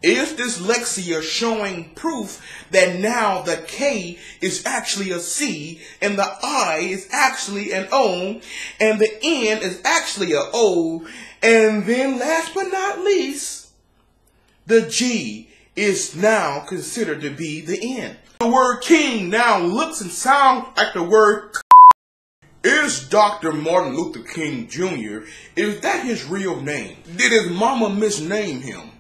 Is dyslexia showing proof that now the K is actually a C, and the I is actually an O, and the N is actually a O, and then last but not least, the G is now considered to be the N. The word king now looks and sounds like the word Is Dr. Martin Luther King Jr., is that his real name? Did his mama misname him?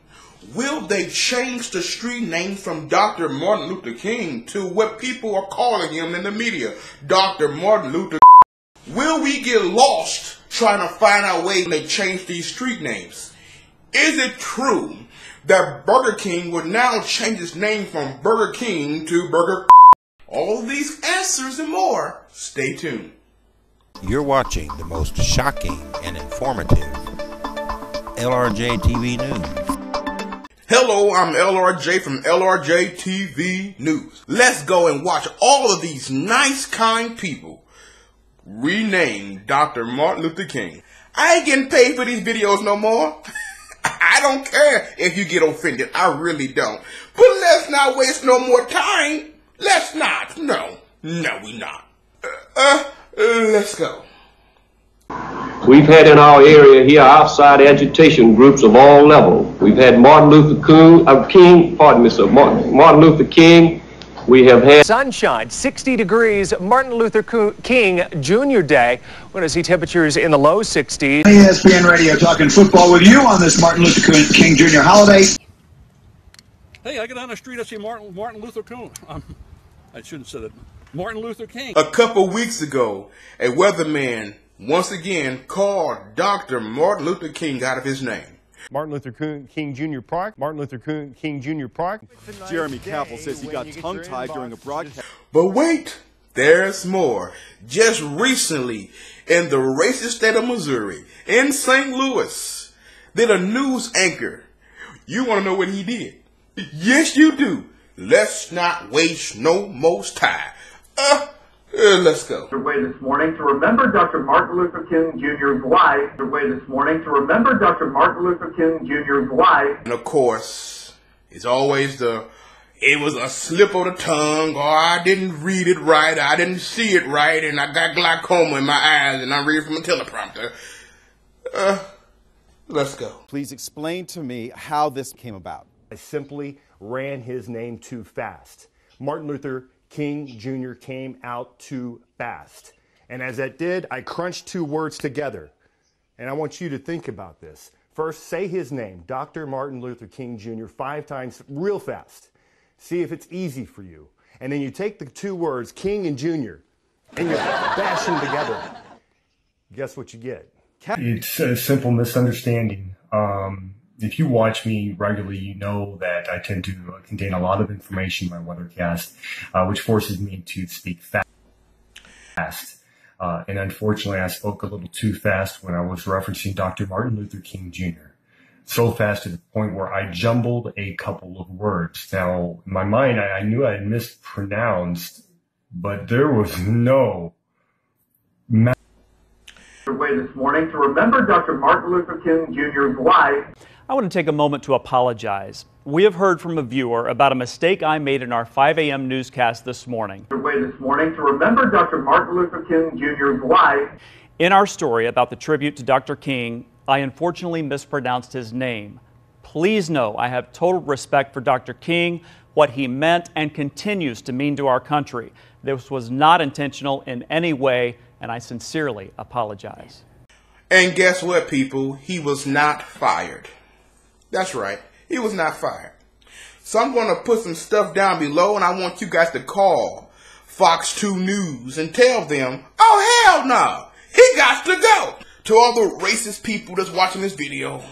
Will they change the street name from Dr. Martin Luther King to what people are calling him in the media, Dr. Martin Luther? Will we get lost trying to find out ways they change these street names? Is it true that Burger King would now change its name from Burger King to Burger? All of these answers and more. Stay tuned. You're watching the most shocking and informative LRJ TV News. Hello, I'm LRJ from LRJ TV News. Let's go and watch all of these nice, kind people rename Dr. Martin Luther King. I ain't getting paid for these videos no more. I don't care if you get offended. I really don't. But let's not waste no more time. Let's not. No, we not. Let's go. We've had in our area here outside agitation groups of all levels. We've had Martin Luther King, Martin Luther King. We have had sunshine, 60 degrees, Martin Luther King Jr. Day. We're going to see temperatures in the low 60s. ESPN Radio talking football with you on this Martin Luther King Jr. holiday. Hey, I get on the street, I see Martin Luther King. I shouldn't have said it. Martin Luther King. A couple weeks ago, a weatherman once again called Dr. Martin Luther King out of his name. Martin Luther King Jr. Park. Martin Luther King Jr. Park. Jeremy Capel says he got tongue-tied during a broadcast. But wait, there's more. Just recently, in the racist state of Missouri, in St. Louis, did a news anchor. You want to know what he did? Yes, you do. Let's not waste no more time. Let's go. Way this morning to remember Dr. Martin Luther King Jr.'s wife. Way this morning to remember Dr. Martin Luther King Jr.'s wife. And of course, it's always it was a slip of the tongue, or I didn't read it right, I didn't see it right, and I got glaucoma in my eyes, and I read from a teleprompter. Let's go. Please explain to me how this came about. I simply ran his name too fast. Martin Luther King Jr. came out too fast. And as that did, I crunched two words together. And I want you to think about this. First, say his name, Dr. Martin Luther King Jr., 5 times real fast. See if it's easy for you. And then you take the two words, King and Jr., and you bash them together. Guess what you get? It's a simple misunderstanding. If you watch me regularly, you know that I tend to contain a lot of information in my weathercast, which forces me to speak fast. And unfortunately, I spoke a little too fast when I was referencing Dr. Martin Luther King Jr. So fast to the point where I jumbled a couple of words. Now, in my mind, I knew I had mispronounced, but there was no Way this morning to remember Dr. Martin Luther King Jr.'s wife. I want to take a moment to apologize. We have heard from a viewer about a mistake I made in our 5 a.m. newscast this morning. Way this morning to remember Dr. Martin Luther King Jr.'s wife. In our story about the tribute to Dr. King, I unfortunately mispronounced his name. Please know I have total respect for Dr. King, what he meant and continues to mean to our country. This was not intentional in any way, and I sincerely apologize. And guess what, people? He was not fired. That's right. He was not fired. So I'm going to put some stuff down below, and I want you guys to call Fox 2 News and tell them, oh, hell no, he got to go. To all the racist people that's watching this video,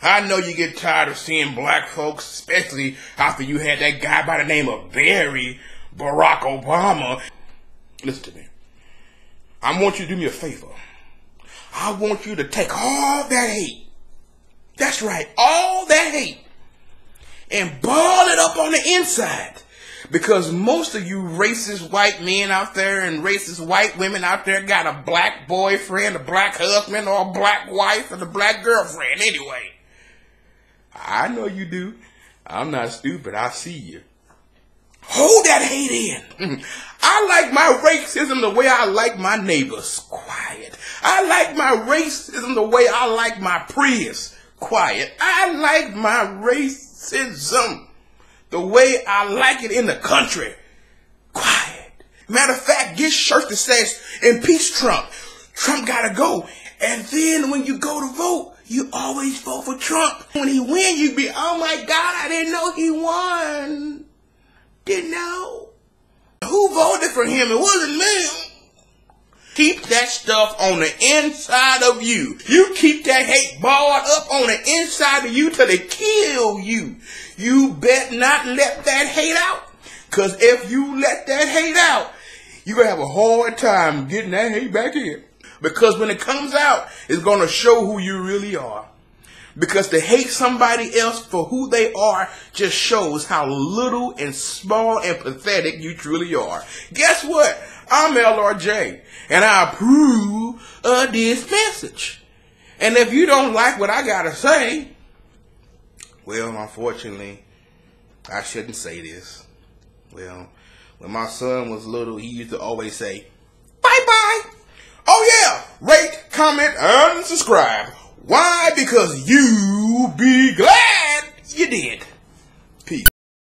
I know you get tired of seeing black folks, especially after you had that guy by the name of Barack Obama. Listen to me. I want you to do me a favor. I want you to take all that hate. That's right, all that hate. And ball it up on the inside. Because most of you racist white men out there and racist white women out there got a black boyfriend, a black husband, or a black wife, and a black girlfriend anyway. I know you do. I'm not stupid. I see you. Hold that hate in. I like my racism the way I like my neighbors. Quiet. I like my racism the way I like my Prius. Quiet. I like my racism the way I like it in the country. Quiet. Matter of fact, get shirts that says, impeach Trump. Trump gotta go. And then when you go to vote, you always vote for Trump. When he win, you be, oh my God, I didn't know he won. Didn't know. Who voted for him? It wasn't me. Keep that stuff on the inside of you. You keep that hate balled up on the inside of you till they kill you. You bet not let that hate out. Because if you let that hate out, you're going to have a hard time getting that hate back in. Because when it comes out, it's going to show who you really are. Because to hate somebody else for who they are just shows how little and small and pathetic you truly are. Guess what? I'm LRJ, and I approve of this message. And if you don't like what I got to say, well, unfortunately, I shouldn't say this. Well, when my son was little, he used to always say, bye-bye. Oh, yeah, rate, comment, and subscribe. Why? Because you be glad you did.